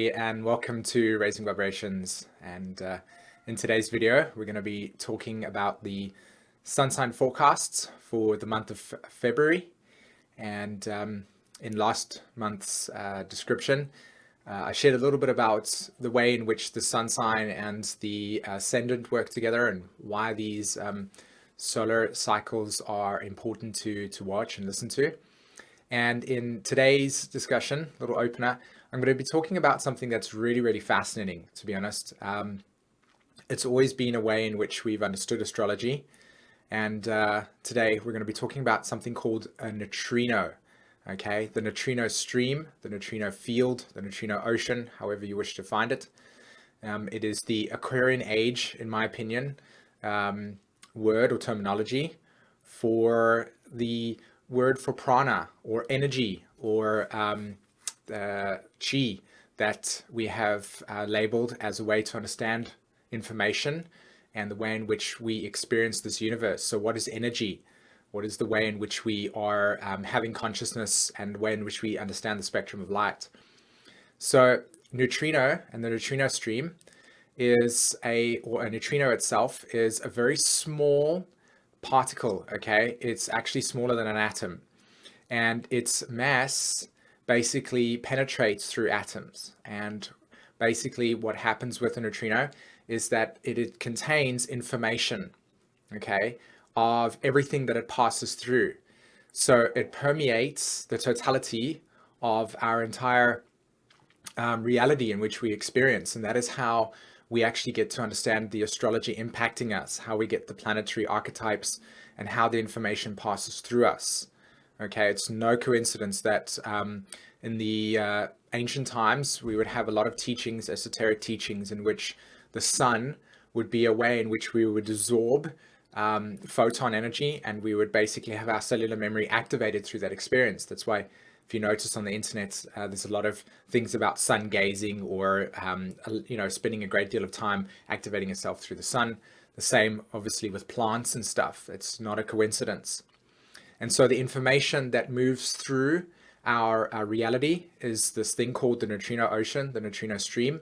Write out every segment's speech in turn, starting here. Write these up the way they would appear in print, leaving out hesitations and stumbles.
everybody, and welcome to Raising Vibrations. And in today's video, we're going to be talking about the sun sign forecasts for the month of February. And in last month's description, I shared a little bit about the way in which the sun sign and the ascendant work together and why these solar cycles are important to watch and listen to. And in today's discussion, little opener, I'm going to be talking about something that's really fascinating, to be honest. It's always been a way in which we've understood astrology. And today we're going to be talking about something called a neutrino. Okay, the neutrino stream, the neutrino field, the neutrino ocean, however you wish to find it. It is the Aquarian age, in my opinion, word or terminology for the word for prana or energy or chi that we have labeled as a way to understand information and the way in which we experience this universe. So what is energy? What is the way in which we are having consciousness and the way in which we understand the spectrum of light? So neutrino and the neutrino stream is a neutrino itself is a very small particle, okay? It's actually smaller than an atom, and its mass basically penetrates through atoms. And basically what happens with a neutrino is that it contains information, okay, of everything that it passes through. So it permeates the totality of our entire reality in which we experience, and that is how we actually get to understand the astrology impacting us, how we get the planetary archetypes, and how the information passes through us. Okay, it's no coincidence that in the ancient times, we would have a lot of teachings, esoteric teachings, in which the sun would be a way in which we would absorb photon energy, and we would basically have our cellular memory activated through that experience. That's why, if you notice on the internet, there's a lot of things about sun gazing or, spending a great deal of time activating yourself through the sun. The same, obviously, with plants and stuff. It's not a coincidence. And so the information that moves through our reality is this thing called the neutrino ocean, the neutrino stream.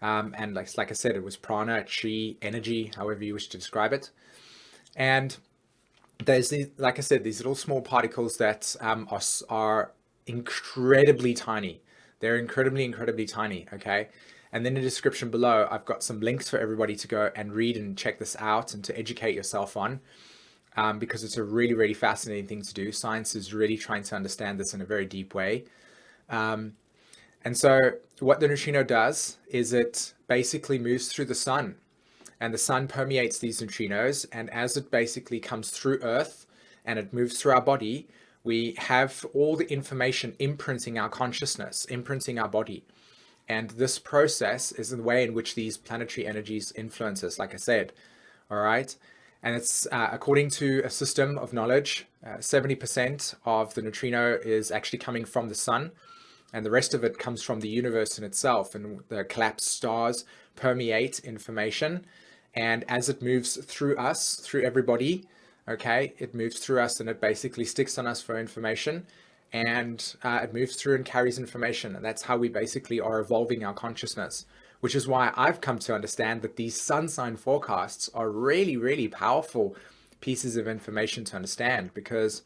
And like I said, it was prana, chi, energy, however you wish to describe it. And there's, like I said, these little small particles that are incredibly tiny. They're incredibly tiny, okay? And then in the description below, I've got some links for everybody to go and read and check this out and to educate yourself on, because it's a really fascinating thing to do. Science is really trying to understand this in a very deep way. And so what the neutrino does is it basically moves through the sun, and the sun permeates these neutrinos, and as it basically comes through Earth and it moves through our body, we have all the information imprinting our consciousness, imprinting our body. And this process is the way in which these planetary energies influence us, like I said. All right. And it's according to a system of knowledge, 70% of the neutrino is actually coming from the sun, and the rest of it comes from the universe in itself. And the collapsed stars permeate information. And as it moves through us, through everybody, okay, it moves through us and it basically sticks on us for information, and it moves through and carries information. And that's how we basically are evolving our consciousness, which is why I've come to understand that these sun sign forecasts are really powerful pieces of information to understand, because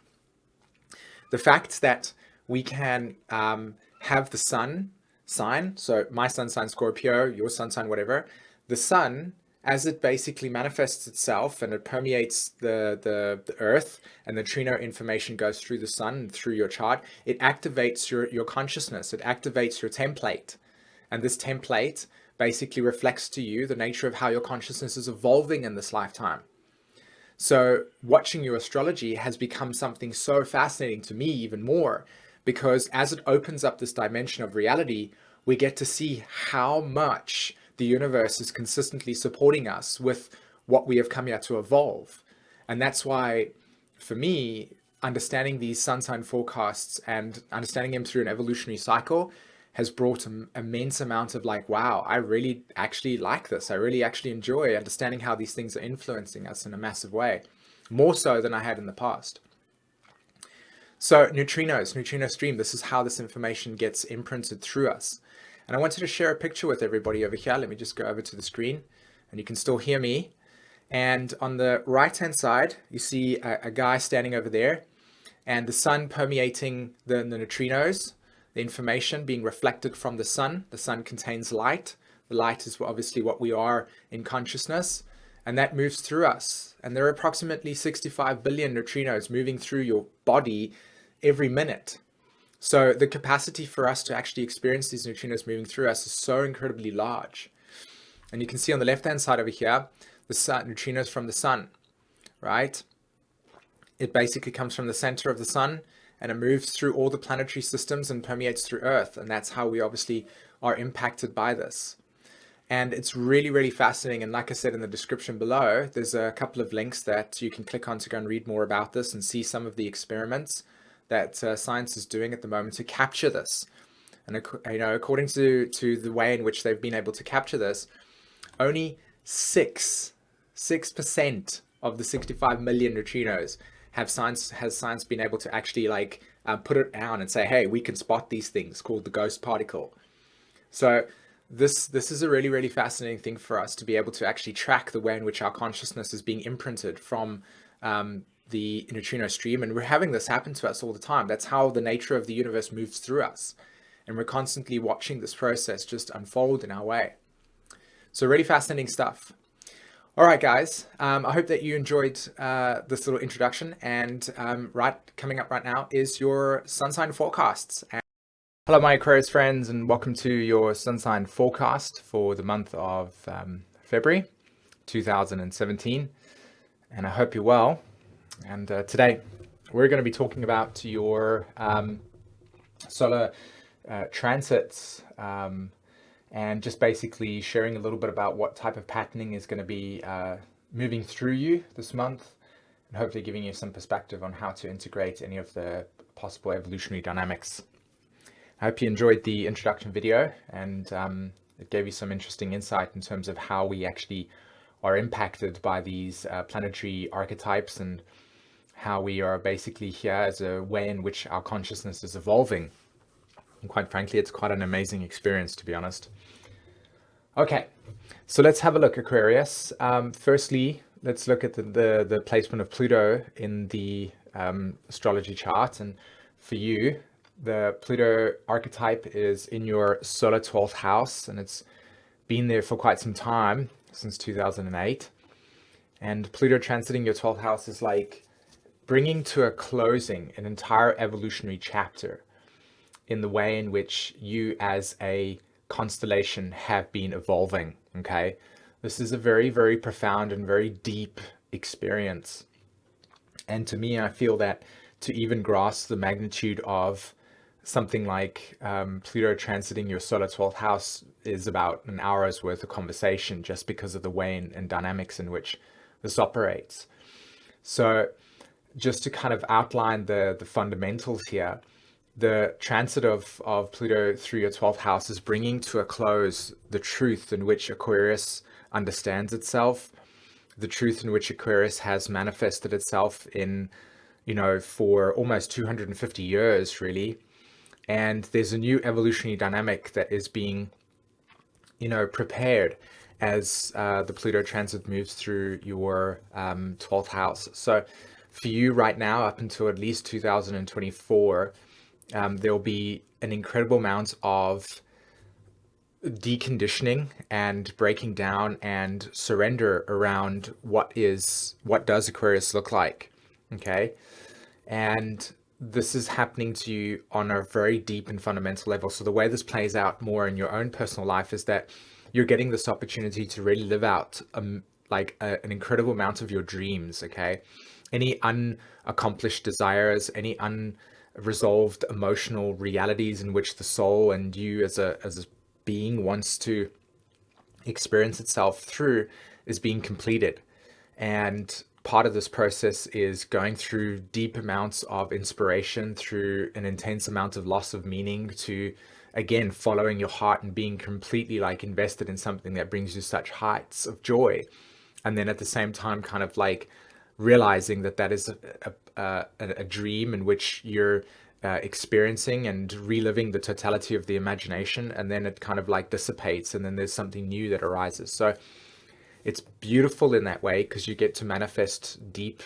the fact that we can have the sun sign, so my sun sign Scorpio, your sun sign whatever, the sun, as it basically manifests itself and it permeates the earth, and the neutrino information goes through the sun and through your chart, it activates your consciousness, it activates your template. And this template basically reflects to you the nature of how your consciousness is evolving in this lifetime. So watching your astrology has become something so fascinating to me even more, because as it opens up this dimension of reality, we get to see how much the universe is consistently supporting us with what we have come here to evolve. And that's why, for me, understanding these sun sign forecasts and understanding them through an evolutionary cycle has brought an immense amount of wow, I really actually like this. I really actually enjoy understanding how these things are influencing us in a massive way, more so than I had in the past. So neutrinos, neutrino stream, this is how this information gets imprinted through us. And I wanted to share a picture with everybody over here. Let me just go over to the screen and you can still hear me. And on the right-hand side, you see a guy standing over there and the sun permeating the neutrinos, the information being reflected from the sun. The sun contains light. The light is obviously what we are in consciousness, and that moves through us. And there are approximately 65 billion neutrinos moving through your body every minute. So the capacity for us to actually experience these neutrinos moving through us is so incredibly large. And you can see on the left-hand side over here, the sun, neutrinos from the sun, right? It basically comes from the center of the sun and it moves through all the planetary systems and permeates through Earth. And that's how we obviously are impacted by this. And it's really, really fascinating. And like I said in the description below, there's a couple of links that you can click on to go and read more about this and see some of the experiments that science is doing at the moment to capture this. And according to the way in which they've been able to capture this, only 6% of the 65 million neutrinos has science been able to actually put it down and say, hey, we can spot these things called the ghost particle. So this is a really, really fascinating thing for us to be able to actually track the way in which our consciousness is being imprinted from the neutrino stream. And we're having this happen to us all the time. That's how the nature of the universe moves through us. And we're constantly watching this process just unfold in our way. So really fascinating stuff. All right, guys, I hope that you enjoyed this little introduction. And coming up right now is your sun sign forecasts. Hello, my Aquarius friends, and welcome to your sun sign forecast for the month of February 2017. And I hope you're well. And today we're going to be talking about your solar transits and just basically sharing a little bit about what type of patterning is going to be moving through you this month, and hopefully giving you some perspective on how to integrate any of the possible evolutionary dynamics. I hope you enjoyed the introduction video, and it gave you some interesting insight in terms of how we actually are impacted by these planetary archetypes and how we are basically here as a way in which our consciousness is evolving. And quite frankly, it's quite an amazing experience, to be honest. Okay, so let's have a look, Aquarius. Firstly, let's look at the placement of Pluto in the astrology chart. And for you, the Pluto archetype is in your solar 12th house, and it's been there for quite some time, since 2008. And Pluto transiting your 12th house is like bringing to a closing an entire evolutionary chapter in the way in which you as a constellation have been evolving. Okay, this is a very, very profound and very deep experience. And to me, I feel that to even grasp the magnitude of something like Pluto transiting your solar 12th house is about an hour's worth of conversation, just because of the way and dynamics in which this operates. So just to kind of outline the fundamentals here, the transit of Pluto through your 12th house is bringing to a close the truth in which Aquarius understands itself, the truth in which Aquarius has manifested itself in, for almost 250 years, really. And there's a new evolutionary dynamic that is being, prepared as the Pluto transit moves through your 12th house. So for you right now, up until at least 2024, there'll be an incredible amount of deconditioning and breaking down and surrender around what does Aquarius look like. Okay. And this is happening to you on a very deep and fundamental level. So the way this plays out more in your own personal life is that you're getting this opportunity to really live out an incredible amount of your dreams. Okay. Any unaccomplished desires, any unresolved emotional realities in which the soul and you as a being wants to experience itself through is being completed. And part of this process is going through deep amounts of inspiration, through an intense amount of loss of meaning, to again following your heart and being completely invested in something that brings you such heights of joy. And then at the same time kind of realizing that is a dream in which you're experiencing and reliving the totality of the imagination, and then it kind of like dissipates, and then there's something new that arises. So it's beautiful in that way because you get to manifest deep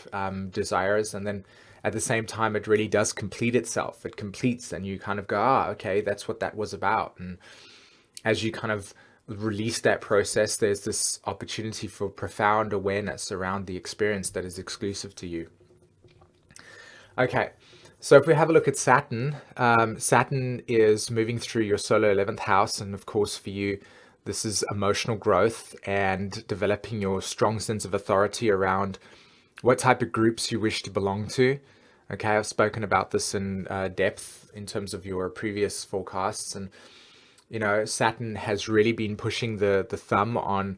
desires, and then at the same time it really does complete itself. It completes, and you kind of go, okay, that's what that was about. And as you kind of release that process, there's this opportunity for profound awareness around the experience that is exclusive to you. Okay, so if we have a look at Saturn, Saturn is moving through your solar 11th house, and of course for you, this is emotional growth and developing your strong sense of authority around what type of groups you wish to belong to. Okay, I've spoken about this in depth in terms of your previous forecasts, and you know, Saturn has really been pushing the thumb on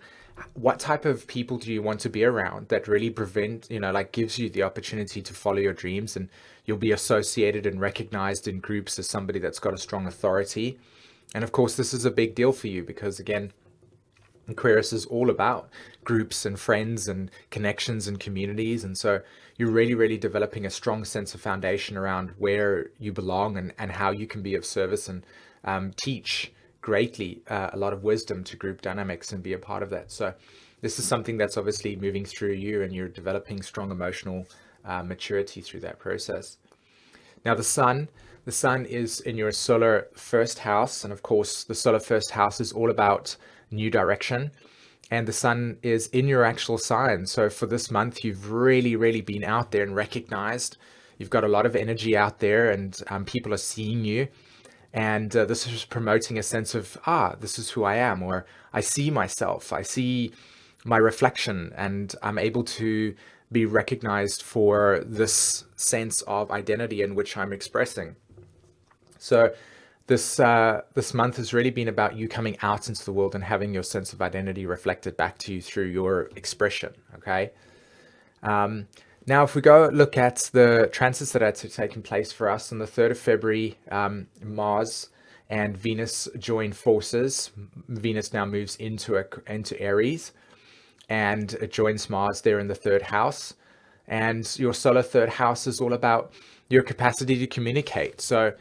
what type of people do you want to be around that really gives you the opportunity to follow your dreams, and you'll be associated and recognized in groups as somebody that's got a strong authority. And of course, this is a big deal for you because, again, Aquarius is all about groups and friends and connections and communities. And so you're really, really developing a strong sense of foundation around where you belong and how you can be of service and teach greatly a lot of wisdom to group dynamics and be a part of that. So this is something that's obviously moving through you, and you're developing strong emotional maturity through that process. Now the sun is in your solar first house, and of course the solar first house is all about new direction, and the sun is in your actual sign. So for this month, you've really, really been out there and recognized. You've got a lot of energy out there, and people are seeing you. And this is promoting a sense of, this is who I am, or I see myself, I see my reflection, and I'm able to be recognized for this sense of identity in which I'm expressing. So this month has really been about you coming out into the world and having your sense of identity reflected back to you through your expression, okay? Now, if we go look at the transits that are taking place for us on the 3rd of February, Mars and Venus join forces. Venus now moves into Aries, and it joins Mars there in the 3rd house. And your solar 3rd house is all about your capacity to communicate. So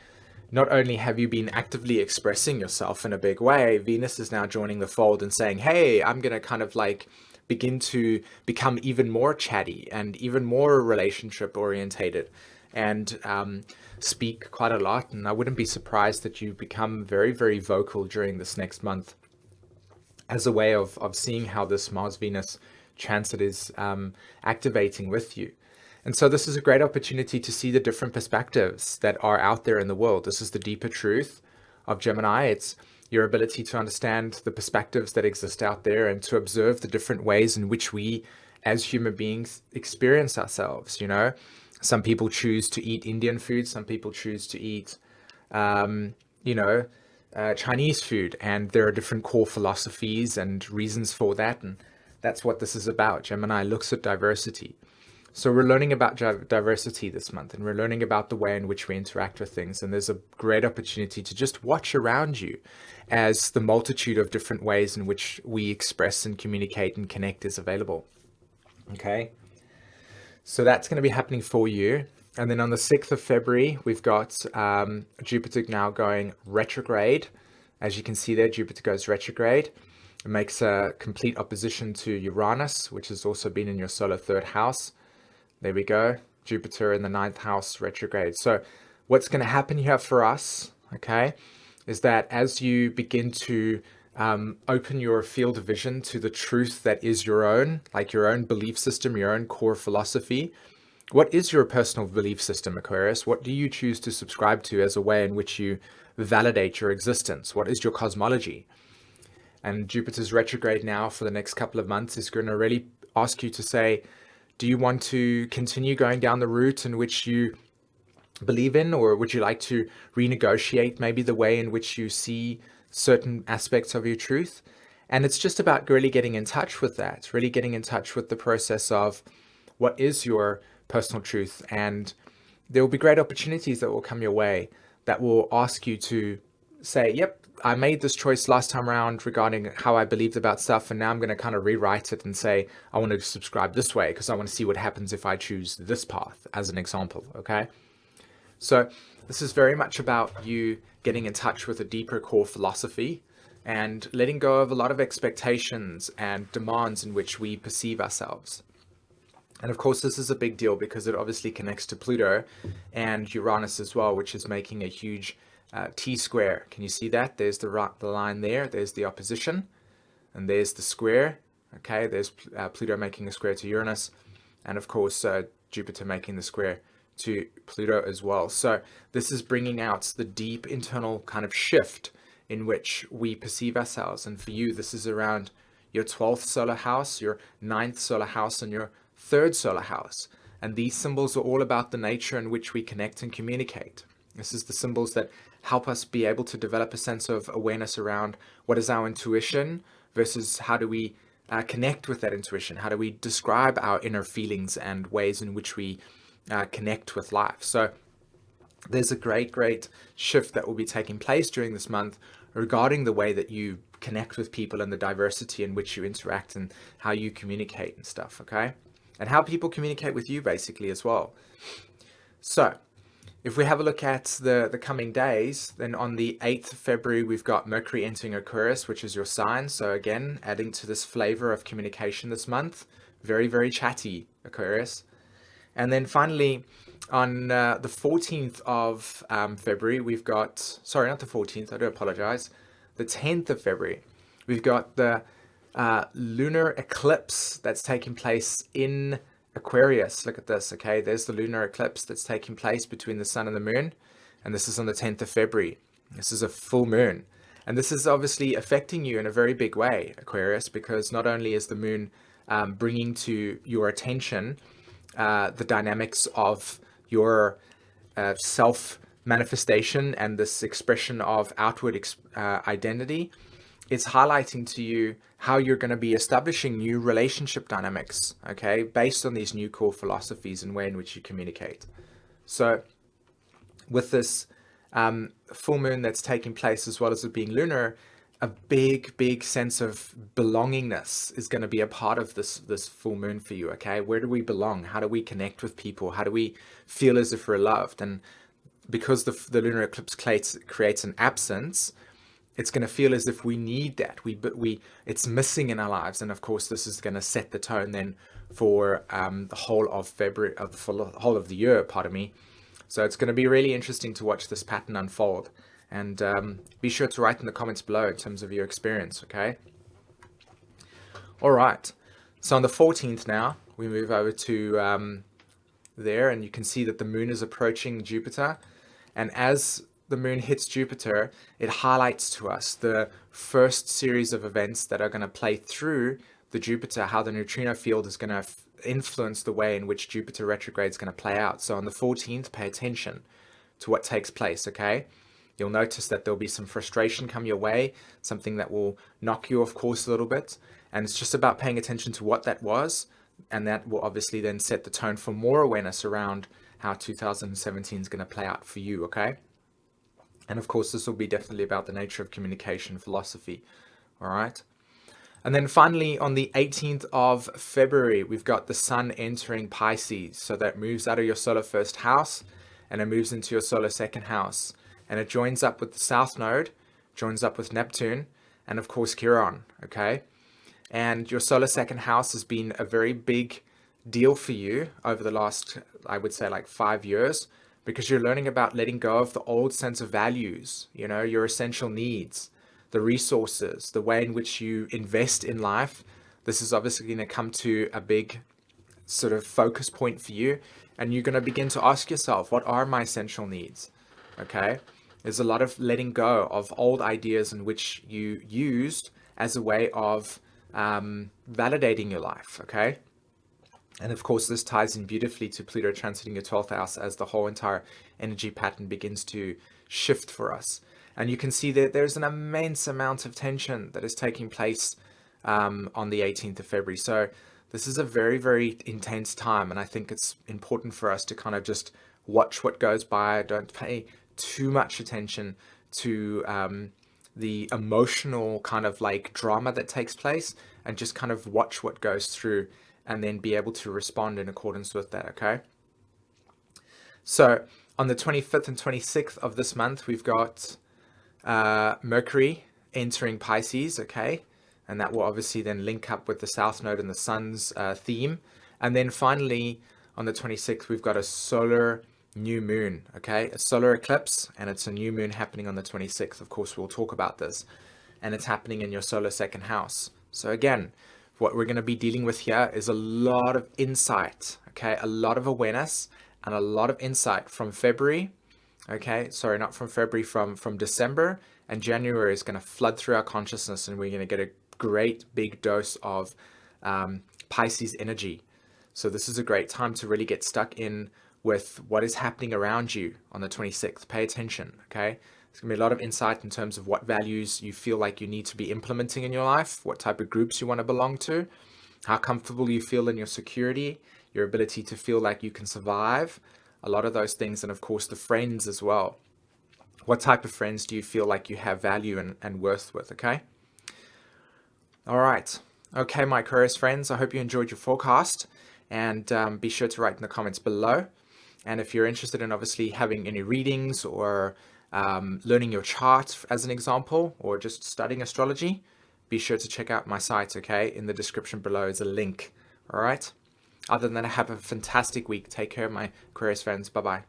not only have you been actively expressing yourself in a big way, Venus is now joining the fold and saying, hey, I'm going to kind of like begin to become even more chatty and even more relationship orientated, and speak quite a lot. And I wouldn't be surprised that you become very, very vocal during this next month as a way of seeing how this Mars-Venus transit is activating with you. And so this is a great opportunity to see the different perspectives that are out there in the world. This is the deeper truth of Gemini. It's your ability to understand the perspectives that exist out there and to observe the different ways in which we as human beings experience ourselves. You know, some people choose to eat Indian food, some people choose to eat, Chinese food, and there are different core philosophies and reasons for that. And that's what this is about. Gemini looks at diversity. So we're learning about diversity this month, and we're learning about the way in which we interact with things. And there's a great opportunity to just watch around you as the multitude of different ways in which we express and communicate and connect is available. Okay. So that's going to be happening for you. And then on the 6th of February, we've got Jupiter now going retrograde. As you can see there, Jupiter goes retrograde. It makes a complete opposition to Uranus, which has also been in your solar 3rd house. There we go. Jupiter in the 9th house retrograde. So what's going to happen here for us, okay, is that as you begin to open your field of vision to the truth that is your own, like your own belief system, your own core philosophy. What is your personal belief system, Aquarius? What do you choose to subscribe to as a way in which you validate your existence? What is your cosmology? And Jupiter's retrograde now for the next couple of months is going to really ask you to say, do you want to continue going down the route in which you believe in, or would you like to renegotiate maybe the way in which you see certain aspects of your truth? And it's just about really getting in touch with that, really getting in touch with the process of what is your personal truth. And there will be great opportunities that will come your way that will ask you to say, yep, I made this choice last time around regarding how I believed about stuff, and now I'm going to kind of rewrite it and say, I want to subscribe this way because I want to see what happens if I choose this path, as an example, okay? So this is very much about you getting in touch with a deeper core philosophy and letting go of a lot of expectations and demands in which we perceive ourselves. And of course, this is a big deal because it obviously connects to Pluto and Uranus as well, which is making a huge T-square. Can you see that? There's the line there. There's the opposition. And there's the square. Okay, there's Pluto making a square to Uranus. And of course, Jupiter making the square to Pluto as well. So this is bringing out the deep internal kind of shift in which we perceive ourselves. And for you, this is around your 12th solar house, your 9th solar house, and your 3rd solar house. And these symbols are all about the nature in which we connect and communicate. This is the symbols that help us be able to develop a sense of awareness around what is our intuition versus how do we connect with that intuition? How do we describe our inner feelings and ways in which we connect with life? So there's a great shift that will be taking place during this month regarding the way that you connect with people and the diversity in which you interact and how you communicate and stuff, okay? And how people communicate with you basically as well. So if we have a look at the coming days, then on the 8th of February, we've got Mercury entering Aquarius, which is your sign. So again, adding to this flavor of communication this month. Very chatty, Aquarius. And then finally, on the 14th of February, we've got, sorry, not the 14th, I do apologize. The 10th of February, we've got the lunar eclipse that's taking place in Aquarius. Look at this, okay? There's the lunar eclipse that's taking place between the sun and the moon. And this is on the 10th of February. This is a full moon. And this is obviously affecting you in a very big way, Aquarius, because not only is the moon bringing to your attention the dynamics of your self-manifestation and this expression of outward identity, it's highlighting to you how you're going to be establishing new relationship dynamics, okay, based on these new core philosophies and way in which you communicate. So with this full moon that's taking place, as well as it being lunar, a big sense of belongingness is going to be a part of this full moon for you, okay? Where do we belong? How do we connect with people? How do we feel as if we're loved? And because the lunar eclipse creates an absence, it's going to feel as if we need that. It's missing in our lives. And of course, this is going to set the tone then for the whole of February, for the whole of the year, pardon me. So it's going to be really interesting to watch this pattern unfold. And be sure to write in the comments below in terms of your experience, okay? All right. So on the 14th now, we move over to there, and you can see that the moon is approaching Jupiter. And as the moon hits Jupiter, it highlights to us the first series of events that are going to play through the Jupiter, how the neutrino field is going to influence the way in which Jupiter retrograde is going to play out. So on the 14th, pay attention to what takes place, okay? You'll notice that there'll be some frustration come your way, something that will knock you off course a little bit. And it's just about paying attention to what that was. And that will obviously then set the tone for more awareness around how 2017 is going to play out for you, okay? And of course, this will be definitely about the nature of communication philosophy, all right? And then finally, on the 18th of February, we've got the sun entering Pisces. So that moves out of your solar first house and it moves into your solar second house. And it joins up with the South Node, joins up with Neptune, and of course, Chiron, okay? And your solar second house has been a very big deal for you over the last, I would say, like 5 years, because you're learning about letting go of the old sense of values, you know, your essential needs, the resources, the way in which you invest in life. This is obviously going to come to a big sort of focus point for you. And you're going to begin to ask yourself, what are my essential needs? Okay. There's a lot of letting go of old ideas in which you used as a way of validating your life. Okay. And of course, this ties in beautifully to Pluto transiting your 12th house as the whole entire energy pattern begins to shift for us. And you can see that there's an immense amount of tension that is taking place on the 18th of February. So this is a very intense time. And I think it's important for us to kind of just watch what goes by. Don't pay too much attention to the emotional kind of like drama that takes place, and just kind of watch what goes through and then be able to respond in accordance with that, okay? So On the 25th and 26th of this month, we've got Mercury entering Pisces, okay? And that will obviously then link up with the South Node and the Sun's theme. And then finally, on the 26th, we've got a solar new moon, okay? A solar eclipse, and it's a new moon happening on the 26th. Of course, we'll talk about this. And it's happening in your solar second house. So again, what we're going to be dealing with here is a lot of insight, okay? A lot of awareness and a lot of insight from February, okay? Sorry, not from February, from December, and January is going to flood through our consciousness, and we're going to get a great big dose of Pisces energy. So this is a great time to really get stuck in with what is happening around you on the 26th. Pay attention, okay? There's going to be a lot of insight in terms of what values you feel like you need to be implementing in your life, what type of groups you want to belong to, how comfortable you feel in your security, your ability to feel like you can survive, a lot of those things, and of course the friends as well. What type of friends do you feel like you have value and worth with, okay? All right. Okay, my Aquarius friends, I hope you enjoyed your forecast, and be sure to write in the comments below. And if you're interested in obviously having any readings or learning your chart as an example, or just studying astrology, be sure to check out my site, okay? In the description below is a link, all right? Other than that, have a fantastic week. Take care, my Aquarius friends. Bye-bye.